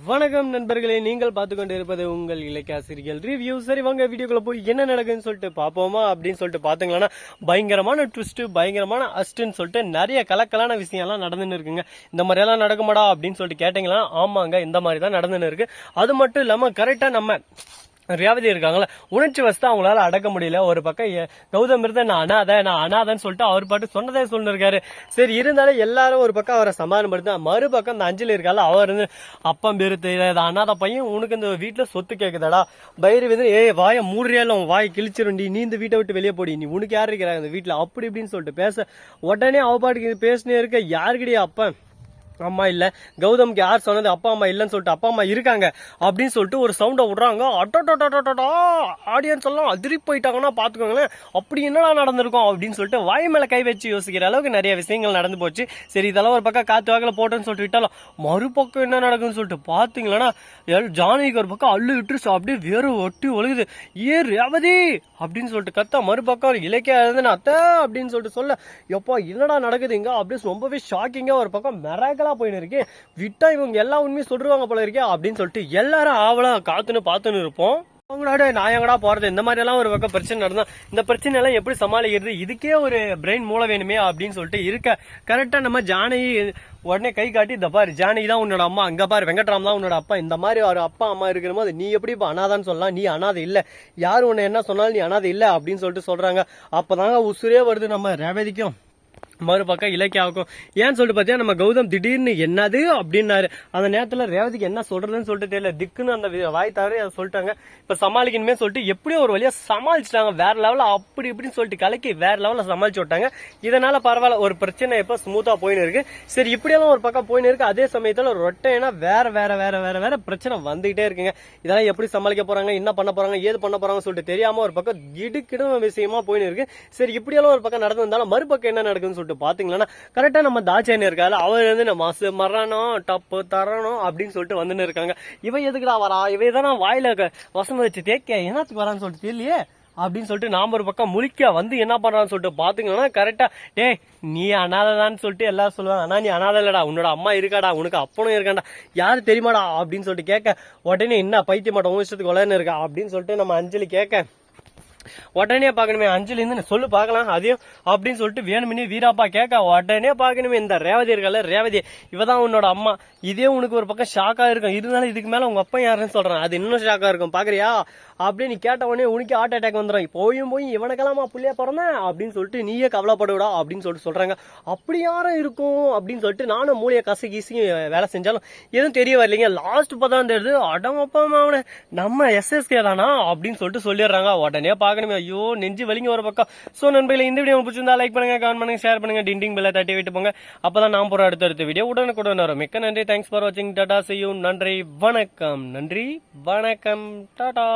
வணக்கம் நண்பர்களே, நீங்கள் பார்த்து கொண்டு இருப்பது உங்கள் இலக்கியாசிரியர்கள் ரிவ்யூ. சரி வாங்க வீடியோக்குள்ள போய் என்ன நடக்குதுன்னு சொல்லிட்டு பார்ப்போமா அப்படின்னு சொல்லிட்டு பாத்தீங்கன்னா, பயங்கரமான ட்விஸ்ட், பயங்கரமான அஸ்ட்னு சொல்லிட்டு நிறைய கலக்கலான விஷயம்லாம் நடந்துன்னு இருக்குங்க. இந்த மாதிரி எல்லாம் நடக்குமாடா அப்படின்னு சொல்லிட்டு கேட்டீங்களா, ஆமாங்க இந்த மாதிரி தான் நடந்துன்னு இருக்கு. அது மட்டும் இல்லாம கரெக்டா நம்ம ரேவதி இருக்காங்களா, உணர்ச்சி வசத்தை அவங்களால அடக்க முடியல. ஒரு பக்கம் கௌதம் இருந்த நான் அனாதன்னு சொல்லிட்டு அவர் பாட்டு சொன்னதே சொல்லிருக்காரு. சரி இருந்தாலும் எல்லாரும் ஒரு பக்கம் அவரை சமாதானப்படுத்த, மறுபக்கம் இந்த அஞ்சலி இருக்கால, அவர் வந்து அப்பம் பெருத்து அனாத பையன், உனக்கு இந்த வீட்டுல சொத்து கேக்குதாடா பயிர் வந்து வாய மூடுறியால உன் வாயை கிழிச்சிருண்டி, நீ இந்த வீட்டை விட்டு வெளியே போடி, நீ உனக்கு யாரு இருக்கிறாங்க இந்த வீட்டுல அப்படி இப்படின்னு சொல்லிட்டு பேச, உடனே அவ பாட்டுக்கு பேசினே இருக்க, யாருக்கிடையே அப்ப அம்மா இல்ல, கௌதம்க்கு யார் சொன்னது அப்பா அம்மா இல்லன்னு சொல்லிட்டு அப்பா அம்மா இருக்காங்க அப்படின்னு சொல்லிட்டு ஒரு சவுண்ட விடுறாங்க. ஆடியன்ஸ் எல்லாம் அதிரி போயிட்டாங்கன்னா பாத்துக்கோங்களேன், அப்படி என்னடா நடந்திருக்கும் அப்படின்னு சொல்லிட்டு வாய் மேல கை வச்சு யோசிக்கிற அளவுக்கு நிறைய விஷயங்கள் நடந்து போச்சு. சரி இதெல்லாம் ஒரு பக்கம் காத்து வாக்கில போட்டோன்னு சொல்லிட்டு விட்டாலும், மறுபக்கம் என்ன நடக்குன்னு சொல்லிட்டு பாத்தீங்களா, ஜானகிக்கு ஒரு பக்கம் அள்ளு விட்டுருச்சு, அப்படியே வேற ஒட்டி ஒழுகுது. ரேவதி அப்படின்னு சொல்லிட்டு கத்தா, மறுபக்கம் இலக்கியா இருந்து அத்தை அப்படின்னு சொல்லிட்டு சொல்ல, எப்பா என்னடா நடக்குது இங்க அப்படின்னு ரொம்பவே ஷாக்கிங்கா ஒரு பக்கம் மிராக்கலா போயின்னு இருக்கு. விட்டா இவங்க எல்லா உண்மையும் சொல்றாங்க போல இருக்கே அப்படின்னு சொல்லிட்டு எல்லாரும் ஆவலா காத்துன்னு பார்த்துன்னு இருப்போம். அவங்களோட நான் எங்கடா போறது, இந்த மாதிரி எல்லாம் ஒரு பக்கம் பிரச்சனை நடந்தா இந்த பிரச்சனை எல்லாம் எப்படி சமாளிக்கிறது, இதுக்கே ஒரு பிரெயின் மூளை வேணுமே அப்படின்னு சொல்லிட்டு இருக்க. கரெக்டா நம்ம ஜானகி உடனே கை காட்டி, இந்த பாரு ஜானகி தான் உன்னோட அம்மா, அங்க பாரு வெங்கட்ராம் தான் உன்னோட அப்பா, இந்த மாதிரி ஒரு அப்பா அம்மா இருக்கிற போது நீ எப்படி இப்ப அனாதான்னு சொல்லலாம், நீ அனாதை இல்ல, யாரு உன்னை என்ன சொன்னாலும் நீ அனாதை இல்ல அப்படின்னு சொல்லிட்டு சொல்றாங்க. அப்பதாங்க உசுரே வருது நம்ம ரேவதிக்கும் மறுபக்கம் இலக்கியாவுக்கும். ஏன்னு சொல்லிட்டு பாத்தியா, நம்ம கௌதம் திடீர்னு என்னது அப்படின்னாரு. அந்த நேரத்துல ரேவதிக்கு என்ன சொல்றதுன்னு சொல்லிட்டு தெரியல, திக்குன்னு அந்த வாய் தவறி அதை சொல்லிட்டாங்க. இப்ப சமாளிக்கணுமே சொல்லிட்டு எப்படியோ ஒரு வழியா சமாளிச்சிட்டாங்க, வேற லெவல அப்படி இப்படின்னு சொல்லிட்டு கலக்கி வேற லெவல சமாளிச்சு விட்டாங்க. இதனால பரவாயில்ல, ஒரு பிரச்சனை இப்ப ஸ்மூத்தா போயின்னு இருக்கு. சரி இப்படியெல்லாம் ஒரு பக்கம் போயின்னு இருக்கு. அதே சமயத்துல ரொட்டைனா வேற வேற வேற வேற வேற பிரச்சனை வந்துகிட்டே இருக்குங்க. இதெல்லாம் எப்படி சமாளிக்க போறாங்க, என்ன பண்ண போறாங்க, ஏது பண்ண போறாங்கன்னு சொல்லிட்டு தெரியாம ஒரு பக்கம் இடுக்கிடும் விஷயமா போயின்னு இருக்கு. சரி இப்படியெல்லாம் ஒரு பக்கம் நடந்திருந்தாலும் மறுபக்கம் என்ன நடக்குதுன்னு பாத்தீங்களா, கரெக்டா நம்ம தாட்சாயணி இருக்காரு, அவர் வந்து மாசு மரணம் டப்பு தரணும் அப்படின்னு சொல்லிட்டு வந்துன்னு இருக்காங்க. இவ எதுக்குடா வரா, இவ தான் வாயில வசம் வச்சு தேக்க என்னத்துக்கு வரான்னு சொல்லிட்டு தெரியலையே அப்படின்னு சொல்லிட்டு நாம ஒரு பக்கம் முழிக்க வந்து என்ன பண்றான்னு சொல்லிட்டு பாத்தீங்கன்னா, கரெக்டா டே நீ அனாததான்னு சொல்லிட்டு எல்லாரும் சொல்லுவாங்க, ஆனா நீ அனாதை இல்லடா, உன்னோட அம்மா இருக்காடா, உனக்கு அப்பனும் இருக்காண்டா, யாரு தெரியுமாடா அப்படின்னு சொல்லிட்டு கேட்க, உடனே என்ன பைத்திய மாட்டோம் உன் இஷ்டத்துக்கு வளர்ன்னு இருக்கா அப்படின்னு சொல்லிட்டு நம்ம அஞ்சலி கேட்க, உடனே பாக்கணுமே அஞ்சலி இருந்து சொல்லு பாக்கலாம் அதையும் அப்படின்னு சொல்லிட்டு வேணுமே வீராப்பா கேட்க, உடனே பாக்கணுமே இந்த ரேவதி இருக்கல, ரேவதி இவதான் உன்னோட அம்மா, இதே உனக்கு ஒரு பக்கம் ஷாக்கா இருக்கும், இருந்தாலும் இதுக்கு மேல உங்க அப்பா யாருன்னு சொல்றான், அது இன்னும் ஷாக்கா இருக்கும் பாக்குறியா அப்படின்னு நீ கேட்ட உடனே உனக்கு ஹார்ட் அட்டாக் வந்துடும், போய் இவனுக்கெல்லாமா புள்ளியா பிறந்தேன் அப்படின்னு சொல்லிட்டு நீயே கவலைப்படுவிடா அப்படின்னு சொல்லிட்டு சொல்றாங்க. அப்படி யாரும் இருக்கும் அப்படின்னு சொல்லிட்டு நானும் மூளையை கசை கீசி வேலை செஞ்சாலும் எதுவும் தெரிய வரலைங்க. லாஸ்ட் பார்த்தா தெரியுது, அடங்கப்பா அவனை நம்ம எஸ்எஸ்கே தானா அப்படின்னு சொல்லிட்டு சொல்லிடுறாங்க. உடனே பாக்கணுமே ஐயோ நெஞ்சு வலிங்க ஒரு பக்கம். சோ நண்பர்களே, இந்த வீடியோ பிடிச்சிருந்தா லைக் பண்ணுங்க, கமெண்ட் பண்ணுங்க, ஷேர் பண்ணுங்க, டிண்டிங் பெல்லை தட்டி விட்டு போங்க, அப்பதான் நான் போற அடுத்த வீடியோ உடனுக்குடன் வரும். மிக்க நன்றி, தேங்க்ஸ் ஃபார் வாட்சிங், டாடா, see you, நன்றி வணக்கம், நன்றி வணக்கம், டாடா.